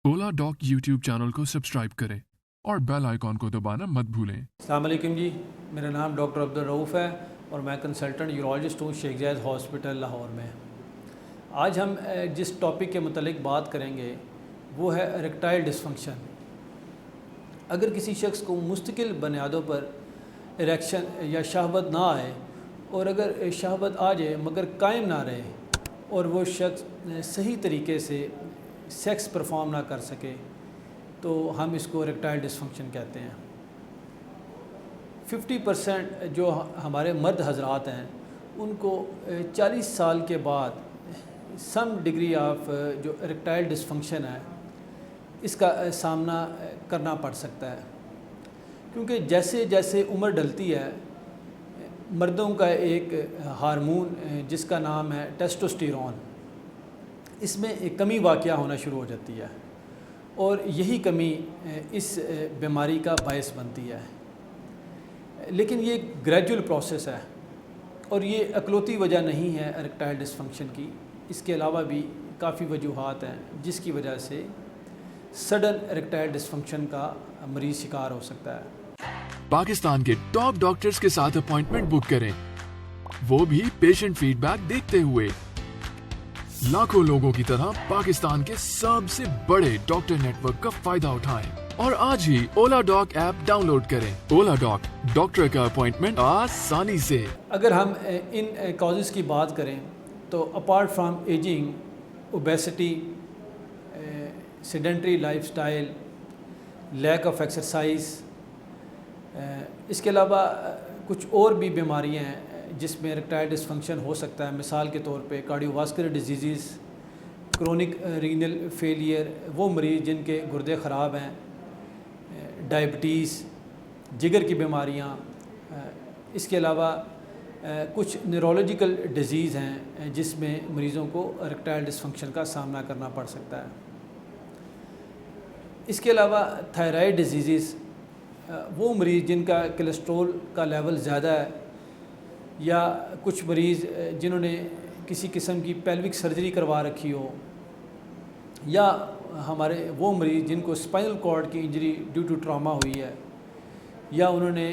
ओला dock YouTube channel को subscribe करें और बेल आइकॉन को दबाना मत भूलें। अस्सलाम वालेकुम जी, मेरा नाम डॉक्टर अब्दुल रऊफ़ है और मैं कंसल्टेंट यूरोलॉजिस्ट हूँ शेख ज़ायद हॉस्पिटल लाहौर में। आज हम जिस टॉपिक के मुतालिक बात करेंगे वो है इरेक्टाइल डिसफंक्शन। अगर किसी शख्स को मुस्तकिल बुनियादों पर इरेक्शन या शहवत ना आए और अगर शहवत आ जाए मगर कायम ना रहे और वो शख्स सही तरीके से सेक्स परफॉर्म ना कर सके तो हम इसको इरेक्टाइल डिसफंक्शन कहते हैं। 50% जो हमारे मर्द हजरात हैं उनको 40 साल के बाद सम डिग्री ऑफ जो इरेक्टाइल डिसफंक्शन है इसका सामना करना पड़ सकता है, क्योंकि जैसे जैसे उम्र ढलती है मर्दों का एक हार्मोन जिसका नाम है टेस्टोस्टेरोन, इसमें एक कमी वाक़या होना शुरू हो जाती है और यही कमी इस बीमारी का बायस बनती है। लेकिन ये ग्रेजुअल प्रोसेस है और ये अकलौती वजह नहीं है इरेक्टाइल डिसफंक्शन की। इसके अलावा भी काफ़ी वजूहात हैं जिसकी वजह से सडन इरेक्टाइल डिसफंक्शन का मरीज़ शिकार हो सकता है। पाकिस्तान के टॉप डॉक्टर्स के साथ अपॉइंटमेंट बुक करें, वो भी पेशेंट फीडबैक देखते हुए। लाखों लोगों की तरह पाकिस्तान के सबसे बड़े डॉक्टर नेटवर्क का फायदा उठाएं और आज ही ओला डॉक ऐप डाउनलोड करें। ओला डॉक, डॉक्टर का अपॉइंटमेंट आसानी से। अगर हम इन कॉजेज़ की बात करें तो apart from ageing, obesity, sedentary lifestyle, lack of exercise, इसके अलावा कुछ और भी बीमारियां हैं जिसमें इरेक्टाइल डिसफंक्शन हो सकता है। मिसाल के तौर पे cardiovascular disease, chronic renal failure, वो मरीज़ जिनके गुर्दे ख़राब हैं, डायबिटीज़, जिगर की बीमारियां, इसके अलावा कुछ न्यूरोलॉजिकल डिजीज़ हैं जिसमें मरीज़ों को इरेक्टाइल डिसफंक्शन का सामना करना पड़ सकता है। इसके अलावा थायराइड डिजीज़, वो मरीज़ जिनका कोलेस्ट्रॉल का लेवल ज़्यादा है, या कुछ मरीज़ जिन्होंने किसी किस्म की पेल्विक सर्जरी करवा रखी हो, या हमारे वो मरीज़ जिनको स्पाइनल कॉर्ड की इंजरी ड्यू टू ट्रॉमा हुई है, या उन्होंने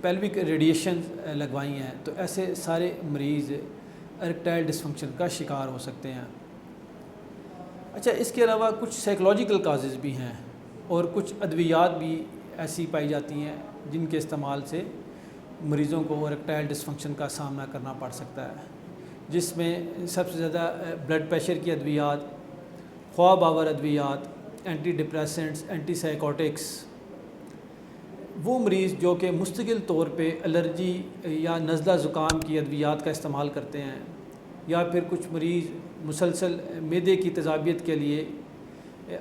पेल्विक रेडिएशन लगवाई हैं, तो ऐसे सारे मरीज़ इरेक्टाइल डिसफंक्शन का शिकार हो सकते हैं। अच्छा, इसके अलावा कुछ साइकोलॉजिकल काजेज़ भी हैं और कुछ अद्वियात भी ऐसी पाई जाती हैं जिनके इस्तेमाल से मरीज़ों को इरेक्टाइल डिसफंक्शन का सामना करना पड़ सकता है, जिसमें सबसे ज़्यादा ब्लड प्रेशर की अद्वियात, ख्वाब आवर अद्वियात, एंटी डिप्रेसेंट्स, एंटी साइकोटिक्स। वो मरीज़ जो कि मुस्तकिल तौर पे एलर्जी या नज़ला ज़ुकाम की अद्वियात का इस्तेमाल करते हैं, या फिर कुछ मरीज़ मुसलसल मैदे की तेज़ाबियत के लिए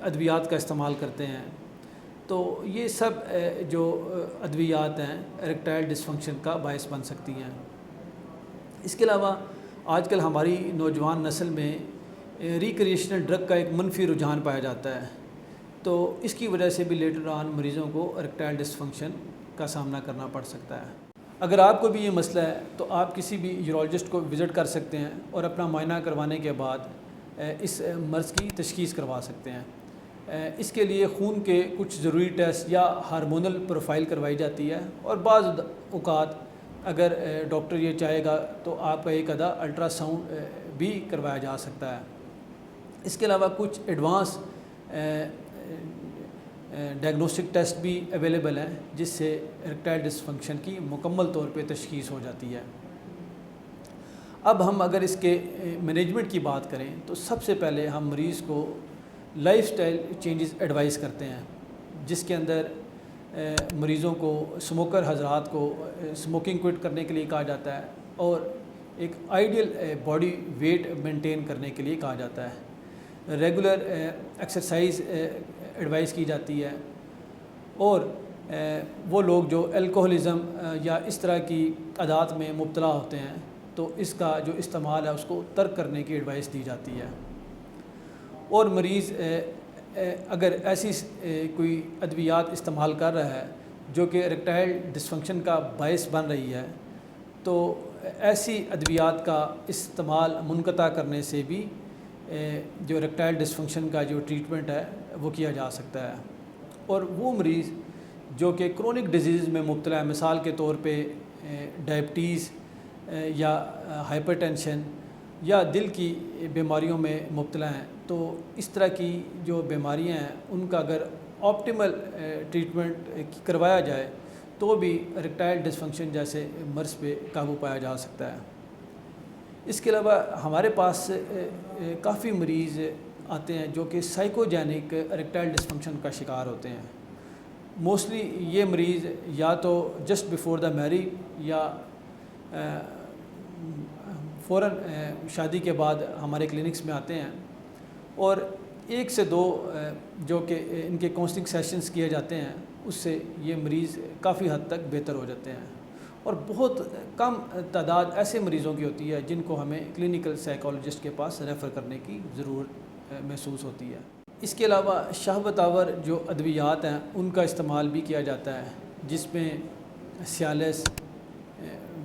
अद्वियात का इस्तेमाल करते हैं, तो ये सब जो अद्वियात हैं इरेक्टाइल डिसफंक्शन का बायस बन सकती हैं। इसके अलावा आजकल हमारी नौजवान नस्ल में रिक्रिएशनल ड्रग का एक मनफी रुझान पाया जाता है, तो इसकी वजह से भी लेटर ऑन मरीज़ों को इरेक्टाइल डिसफंक्शन का सामना करना पड़ सकता है। अगर आपको भी ये मसला है तो आप किसी भी यूरोलॉजिस्ट को विज़िट कर सकते हैं और अपना मुआयना करवाने के बाद इस मर्ज़ की तशख़ीस करवा सकते हैं। इसके लिए खून के कुछ ज़रूरी टेस्ट या हार्मोनल प्रोफाइल करवाई जाती है, और बाज़ औक़ात अगर डॉक्टर ये चाहेगा तो आपका एक आधा अल्ट्रासाउंड भी करवाया जा सकता है। इसके अलावा कुछ एडवांस डायग्नोस्टिक टेस्ट भी अवेलेबल हैं जिससे इरेक्टाइल डिसफंक्शन की मुकम्मल तौर पे तशख़ीस हो जाती है। अब हम अगर इसके मैनेजमेंट की बात करें तो सबसे पहले हम मरीज़ को लाइफस्टाइल चेंजेस एडवाइस करते हैं, जिसके अंदर मरीज़ों को, स्मोकर हजरात को स्मोकिंग क्विट करने के लिए कहा जाता है और एक आइडियल बॉडी वेट मेंटेन करने के लिए कहा जाता है। रेगुलर एक्सरसाइज एडवाइस की जाती है, और वो लोग जो अल्कोहलिज़म या इस तरह की आदत में मुब्तला होते हैं तो इसका जो इस्तेमाल है उसको तर्क करने की एडवाइस दी जाती है। और मरीज़ अगर ऐसी कोई अद्वियात इस्तेमाल कर रहा है जो कि इरेक्टाइल डिसफंक्शन का बायस बन रही है, तो ऐसी अद्वियात का इस्तेमाल मुनक़ता करने से भी جو اریکٹائل ڈسفنکشن کا جو ٹریٹمنٹ ہے وہ کیا جا سکتا ہے۔ اور وہ مریض جو کہ کرونک ڈیزیز میں مبتلا ہے، مثال کے طور پہ ڈائبٹیز یا ہائپر ٹینشن یا دل کی بیماریوں میں مبتلا ہیں، تو اس طرح کی جو بیماریاں ہیں ان کا اگر آپٹیمل ٹریٹمنٹ کروایا جائے تو بھی اریکٹائل ڈسفنکشن جیسے مرض پہ قابو پایا جا سکتا ہے۔ اس کے علاوہ ہمارے پاس کافی مریض آتے ہیں جو کہ سائیکوجینک اریکٹائل ڈسفنکشن کا شکار ہوتے ہیں۔ موسٹلی یہ مریض یا تو جسٹ بیفور دا میریج یا فوراً شادی کے بعد ہمارے کلینکس میں آتے ہیں، اور 1 سے 2 جو کہ ان کے کاؤنسلنگ سیشنز کیے جاتے ہیں اس سے یہ مریض کافی حد تک بہتر ہو جاتے ہیں، اور بہت کم تعداد ایسے مریضوں کی ہوتی ہے جن کو ہمیں کلینکل سائیکالوجسٹ کے پاس ریفر کرنے کی ضرورت محسوس ہوتی ہے۔ اس کے علاوہ شہوت آور جو ادویات ہیں ان کا استعمال بھی کیا جاتا ہے، جس میں سیالس،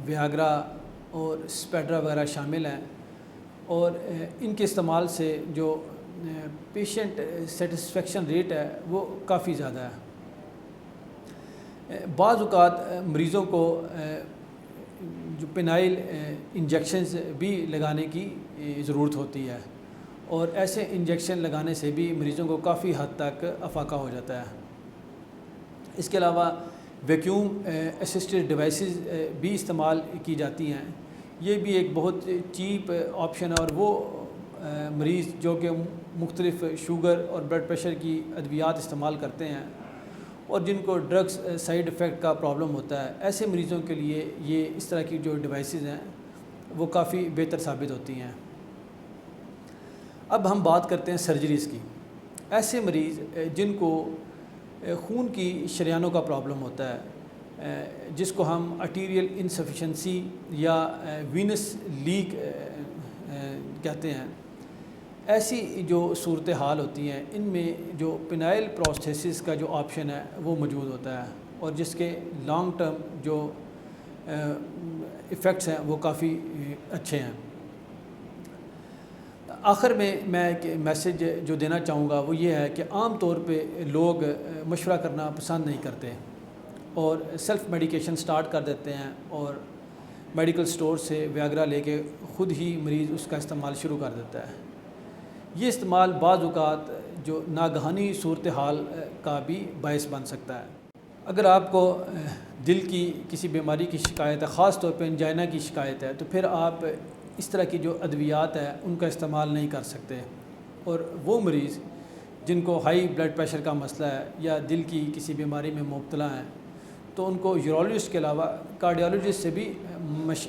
ویاگرا اور اسپیڈرا وغیرہ شامل ہیں، اور ان کے استعمال سے جو پیشنٹ سیٹسفیکشن ریٹ ہے وہ کافی زیادہ ہے۔ بعض اوقات مریضوں کو جو پینائل انجیکشنز بھی لگانے کی ضرورت ہوتی ہے، اور ایسے انجیکشن لگانے سے بھی مریضوں کو کافی حد تک افاقہ ہو جاتا ہے۔ اس کے علاوہ ویکیوم اسسٹڈ ڈیوائسز بھی استعمال کی جاتی ہیں، یہ بھی ایک بہت چیپ آپشن ہے، اور وہ مریض جو کہ مختلف شوگر اور بلڈ پریشر کی ادویات استعمال کرتے ہیں اور جن کو ڈرگس سائیڈ افیکٹ کا پرابلم ہوتا ہے، ایسے مریضوں کے لیے یہ اس طرح کی جو ڈیوائسز ہیں وہ کافی بہتر ثابت ہوتی ہیں۔ اب ہم بات کرتے ہیں سرجریز کی۔ ایسے مریض جن کو خون کی شریانوں کا پرابلم ہوتا ہے، جس کو ہم آرٹیریل انسفیشنسی یا وینس لیک کہتے ہیں، ایسی جو صورتحال ہوتی ہیں ان میں جو پینائل پروستھیسس کا جو آپشن ہے وہ موجود ہوتا ہے، اور جس کے لانگ ٹرم جو ایفیکٹس ہیں وہ کافی اچھے ہیں۔ آخر میں ایک میسج جو دینا چاہوں گا وہ یہ ہے کہ عام طور پہ لوگ مشورہ کرنا پسند نہیں کرتے اور سیلف میڈیکیشن سٹارٹ کر دیتے ہیں، اور میڈیکل سٹور سے ویاگرا لے کے خود ہی مریض اس کا استعمال شروع کر دیتا ہے۔ یہ استعمال بعض اوقات جو ناگہانی صورتحال کا بھی باعث بن سکتا ہے۔ اگر آپ کو دل کی کسی بیماری کی شکایت ہے، خاص طور پہ انجائنا کی شکایت ہے، تو پھر آپ اس طرح کی جو ادویات ہیں ان کا استعمال نہیں کر سکتے، اور وہ مریض جن کو ہائی بلڈ پریشر کا مسئلہ ہے یا دل کی کسی بیماری میں مبتلا ہیں تو ان کو یورولوجسٹ کے علاوہ کارڈیالوجسٹ سے بھی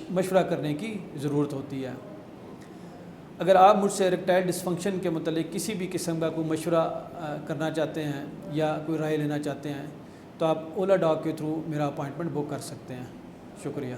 مشورہ کرنے کی ضرورت ہوتی ہے۔ اگر آپ مجھ سے اریکٹائل ڈسفنکشن کے متعلق کسی بھی قسم کا کوئی مشورہ کرنا چاہتے ہیں یا کوئی رائے لینا چاہتے ہیں تو آپ اولا ڈاک کے تھرو میرا اپائنٹمنٹ بک کر سکتے ہیں۔ شکریہ۔